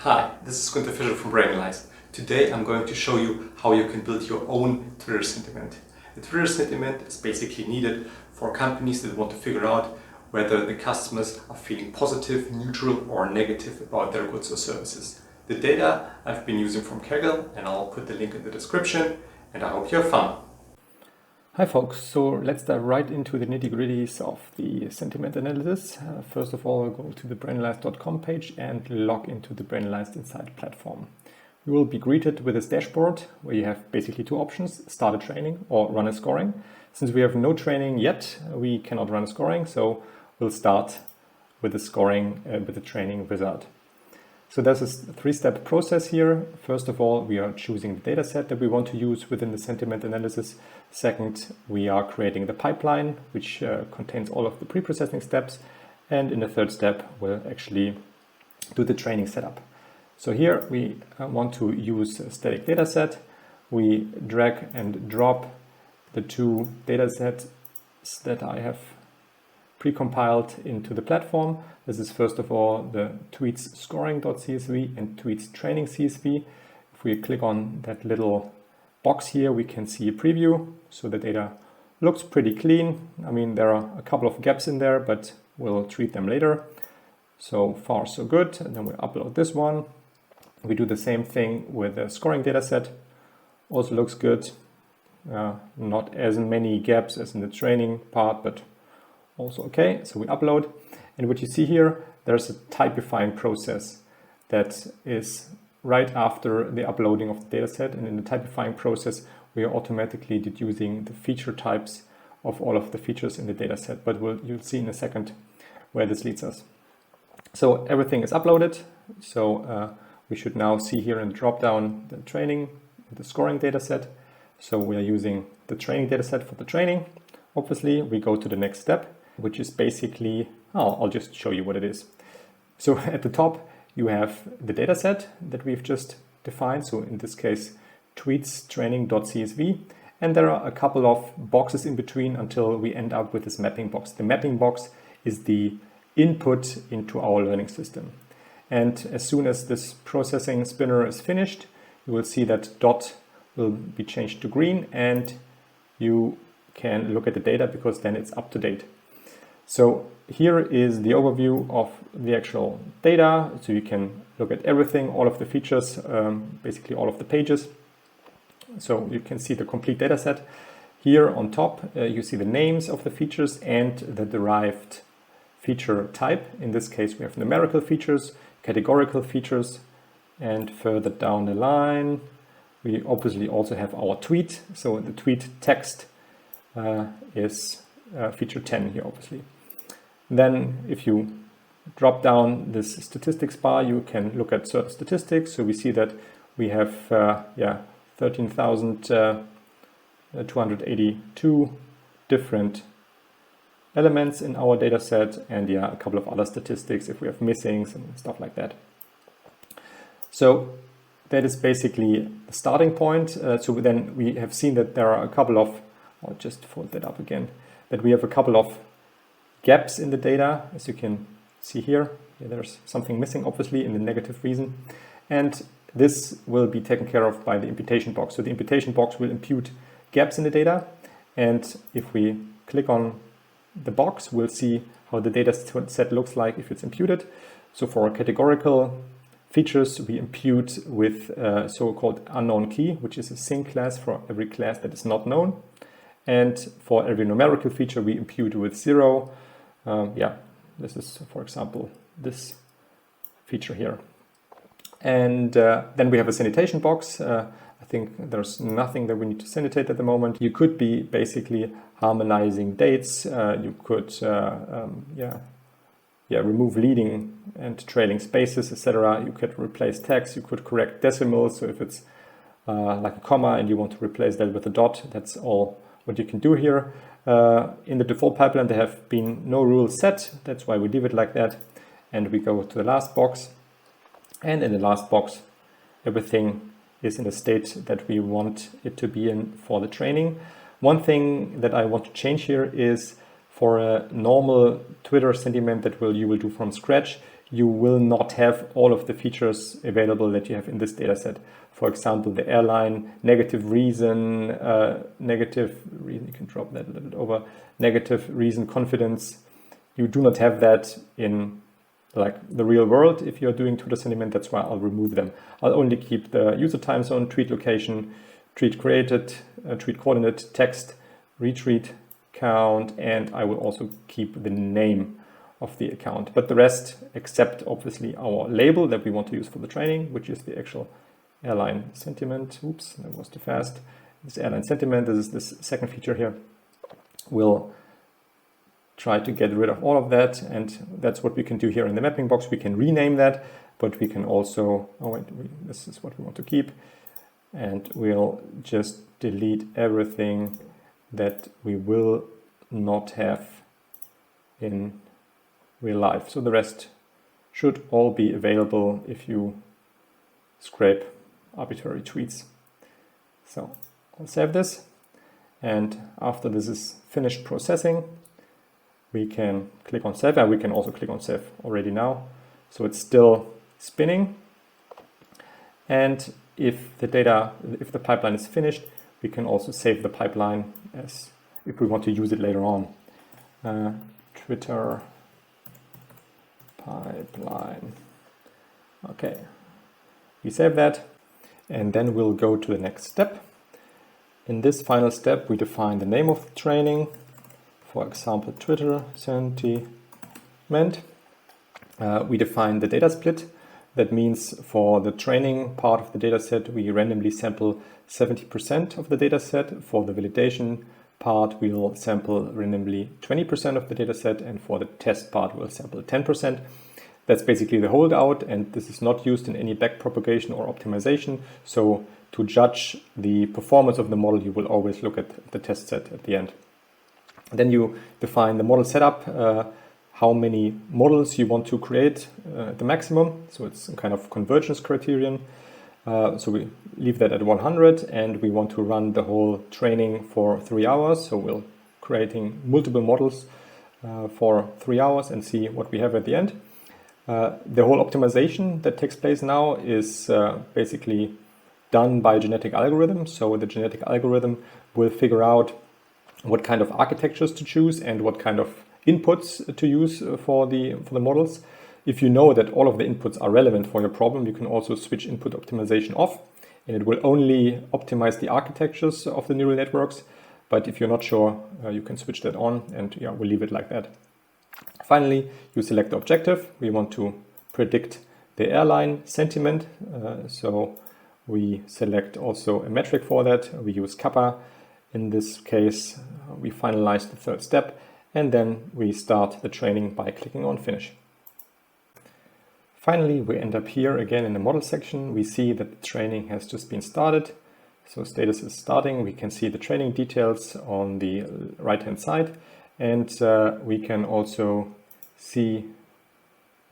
Hi, this is from Brainalyzed. Today I'm going to show you how you can build your own Twitter sentiment. The Twitter sentiment is basically needed for companies that want to figure out whether the customers are feeling positive, neutral or negative about their goods or services. The data I've been using from Kaggle, and I'll put the link in the description, and I hope you have fun. Hi folks, so let's dive right into the nitty-gritties of the sentiment analysis. First of all, go to the Brainalyzed.com page and log into the Brainalyzed Insight platform. You will be greeted with this dashboard where you have basically two options: start a training or run a scoring. Since we have no training yet, we cannot run a scoring, so we'll start with the scoring with the training wizard. So there's a three-step process here. First of all, we are choosing the data set that we want to use within the sentiment analysis. Second, we are creating the pipeline, which contains all of the pre-processing steps. And in the third step, we'll actually do the training setup. So here we want to use a static data set. We drag and drop the two data sets that I have pre-compiled into the platform. This is first of all the tweets scoring.csv and tweets training CSV. If we click on that little box here, we can see a preview. So the data looks pretty clean. I mean, there are a couple of gaps in there, but we'll treat them later. So far, so good. And then we upload this one. We do the same thing with the scoring data set. Also looks good. Not as many gaps as in the training part, but also okay. So we upload. And what you see here, there's a typifying process that is right after the uploading of the dataset. And in the typifying process, we are automatically deducing the feature types of all of the features in the dataset. But you'll see in a second where this leads us. So everything is uploaded. So we should now see here in the dropdown the training, the scoring dataset. So we are using the training dataset for the training. Obviously, we go to the next step, which is basically, I'll just show you what it is. So at the top, you have the data set that we've just defined. So in this case, tweets training.csv. And there are a couple of boxes in between until we end up with this mapping box. The mapping box is the input into our learning system. And as soon as this processing spinner is finished, you will see that dot will be changed to green, and you can look at the data because then it's up to date. So here is the overview of the actual data. So you can look at everything, all of the features, basically all of the pages. So you can see the complete data set. Here on top, you see the names of the features and the derived feature type. In this case, we have numerical features, categorical features, and further down the line, we obviously also have our tweet. So the tweet text is feature 10 here, obviously. Then if you drop down this statistics bar, you can look at certain statistics. So we see that we have 13,282 different elements in our data set, and a couple of other statistics if we have missings and stuff like that. So that is basically the starting point. So then we have seen that there are a couple of, I'll just fold that up again, that we have a couple of gaps in the data, as you can see here. There's something missing, obviously, in the negative reason. And this will be taken care of by the imputation box. So the imputation box will impute gaps in the data. And if we click on the box, we'll see how the data set looks like if it's imputed. So for categorical features, we impute with so-called unknown key, which is a sync class for every class that is not known. And for every numerical feature, we impute with 0. This is, for example, this feature here. And then we have a sanitation box. I think there's nothing that we need to sanitate at the moment. You could be basically harmonizing dates. You could remove leading and trailing spaces, etc. You could replace text. You could correct decimals. So if it's like a comma and you want to replace that with a dot, that's all what you can do here. In the default pipeline, there have been no rules set. That's why we leave it like that. And we go to the last box. And in the last box, everything is in the state that we want it to be in for the training. One thing that I want to change here is for a normal Twitter sentiment that you will do from scratch, you will not have all of the features available that you have in this data set. For example, the airline, negative reason, you can drop that a little bit over, negative reason confidence. You do not have that in like the real world if you're doing Twitter sentiment. That's why I'll remove them. I'll only keep the user time zone, tweet location, tweet created, tweet coordinate, text, retweet count, and I will also keep the name of the account. But the rest, except obviously our label that we want to use for the training, which is the actual airline sentiment. Oops, that was too fast. This airline sentiment, this is this second feature here. We'll try to get rid of all of that, and that's what we can do here in the mapping box. We can rename that, but we can also, this is what we want to keep, and we'll just delete everything that we will not have in real life. So the rest should all be available if you scrape arbitrary tweets. So I'll save this, and after this is finished processing, we can click on save, and we can also click on save already now. So it's still spinning, and if the pipeline is finished, we can also save the pipeline as if we want to use it later on. Twitter pipeline. Okay, we save that, and then we'll go to the next step. In this final step, we define the name of the training. For example, Twitter sentiment. We define the data split. That means for the training part of the data set, we randomly sample 70% of the data set. For the validation part, we'll sample randomly 20% of the data set, and for the test part, we'll sample 10%. That's basically the holdout, and this is not used in any backpropagation or optimization. So to judge the performance of the model, you will always look at the test set at the end. Then you define the model setup, how many models you want to create at the maximum. So it's some kind of convergence criterion. So we leave that at 100, and we want to run the whole training for 3 hours. So we'll creating multiple models for 3 hours and see what we have at the end. The whole optimization that takes place now is basically done by a genetic algorithm. So the genetic algorithm will figure out what kind of architectures to choose and what kind of inputs to use for the models. If you know that all of the inputs are relevant for your problem, you can also switch input optimization off, and it will only optimize the architectures of the neural networks. But if you're not sure, you can switch that on, and yeah, we'll leave it like that. Finally, you select the objective. We want to predict the airline sentiment. So we select also a metric for that. We use kappa. In this case, we finalize the third step, and then we start the training by clicking on finish. Finally, we end up here again in the model section. We see that the training has just been started. So status is starting. We can see the training details on the right-hand side, and we can also see,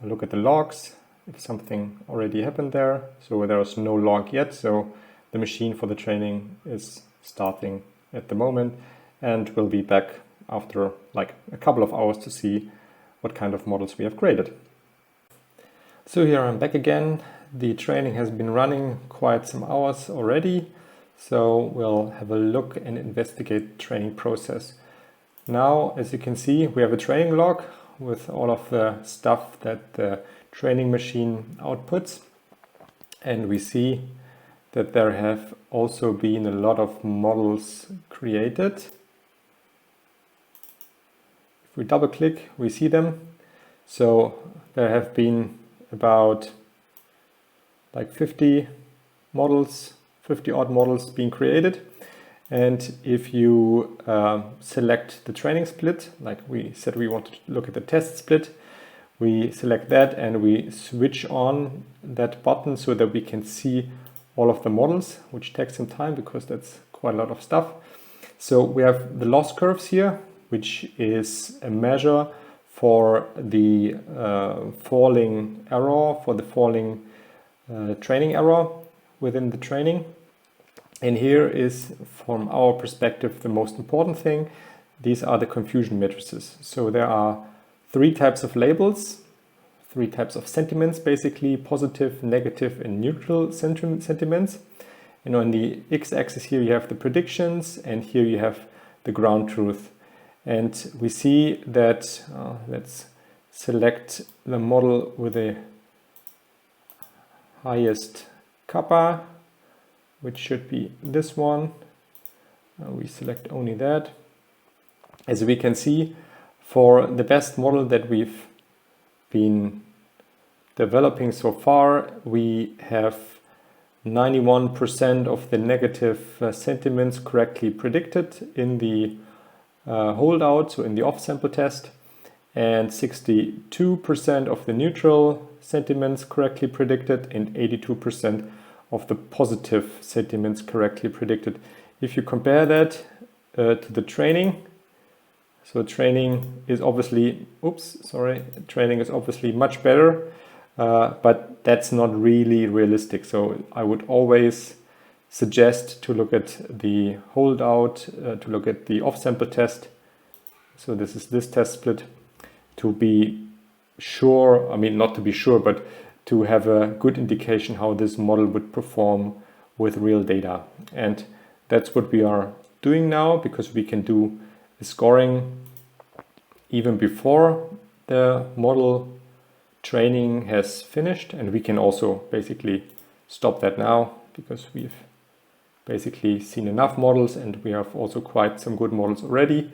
look at the logs, if something already happened there. So there is no log yet. So the machine for the training is starting at the moment, and we'll be back after like a couple of hours to see what kind of models we have created. So here I'm back again. The training has been running quite some hours already. So we'll have a look and investigate the training process. Now, as you can see, we have a training log with all of the stuff that the training machine outputs. And we see that there have also been a lot of models created. If we double click, we see them. So there have been about like 50 models, 50 odd models being created. And if you select the training split, like we said we wanted to look at the test split, we select that and we switch on that button so that we can see all of the models, which takes some time because that's quite a lot of stuff. So we have the loss curves here, which is a measure for the falling error, for the falling training error within the training. And here is, from our perspective, the most important thing. These are the confusion matrices. So there are 3 types of labels, three types of sentiments, basically positive, negative, and neutral sentiments. And on the x-axis here you have the predictions, and here you have the ground truth. And we see that, let's select the model with the highest kappa, which should be this one. We select only that. As we can see, for the best model that we've been developing so far, we have 91% of the negative sentiments correctly predicted in the holdout, so in the off-sample test, and 62% of the neutral sentiments correctly predicted, and 82% of the positive sentiments correctly predicted. If you compare that to the training, so training is obviously, training is obviously much better, but that's not really realistic. So I would always suggest to look at the holdout, to look at the off-sample test. So this is this test split, to be sure, I mean, not to be sure, but to have a good indication how this model would perform with real data. And that's what we are doing now, because we can do the scoring even before the model training has finished, and we can also basically stop that now because we've basically seen enough models and we have also quite some good models already.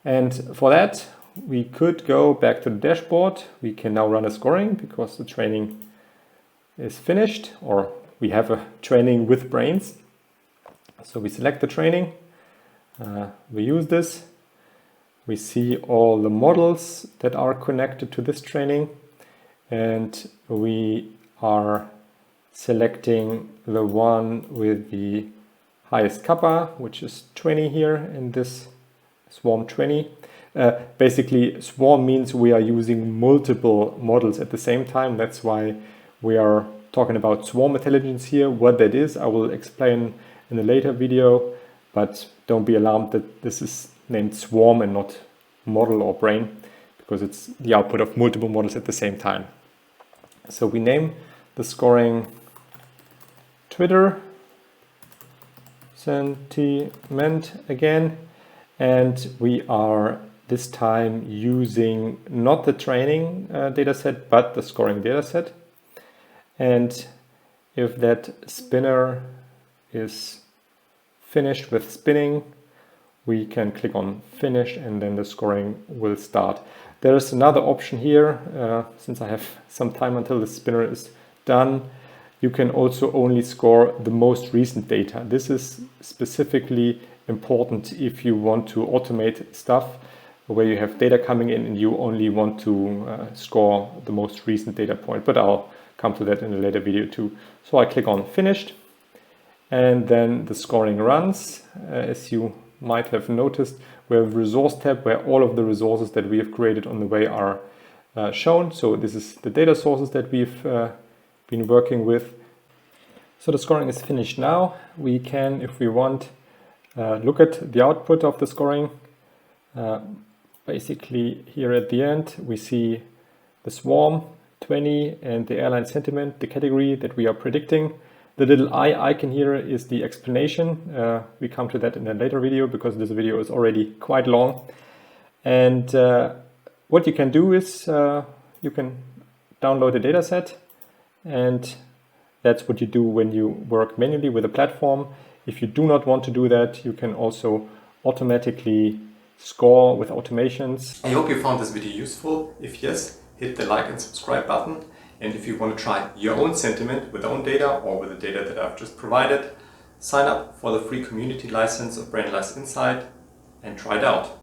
And for that, we could go back to the dashboard. We can now run a scoring because the training is finished, or we have a training with brains. So we select the training, we use this, we see all the models that are connected to this training, and we are selecting the one with the highest kappa, which is 20 here in this swarm 20. Basically, swarm means we are using multiple models at the same time. That's why we are talking about swarm intelligence here. What that is, I will explain in a later video, but don't be alarmed that this is named swarm and not model or brain, because it's the output of multiple models at the same time. So we name the scoring Twitter sentiment again, and we are this time using not the training dataset, but the scoring dataset. And if that spinner is finished with spinning, we can click on finish, and then the scoring will start. There is another option here, since I have some time until the spinner is done. You can also only score the most recent data. This is specifically important if you want to automate stuff where you have data coming in and you only want to score the most recent data point, but I'll come to that in a later video too. So I click on finished, and then the scoring runs. As you might have noticed, we have a resource tab where all of the resources that we have created on the way are shown. So this is the data sources that we've been working with. So the scoring is finished now. We can, if we want, look at the output of the scoring. Basically here at the end we see the swarm 20 and the airline sentiment, the category that we are predicting. The little eye icon here is the explanation. We come to that in a later video because this video is already quite long. And what you can do is you can download a data set, and that's what you do when you work manually with a platform. If you do not want to do that, you can also automatically score with automations. I hope you found this video useful. If yes, hit the like and subscribe button. And if you want to try your own sentiment with own data or with the data that I've just provided, sign up for the free community license of Brainalyzed Insight and try it out.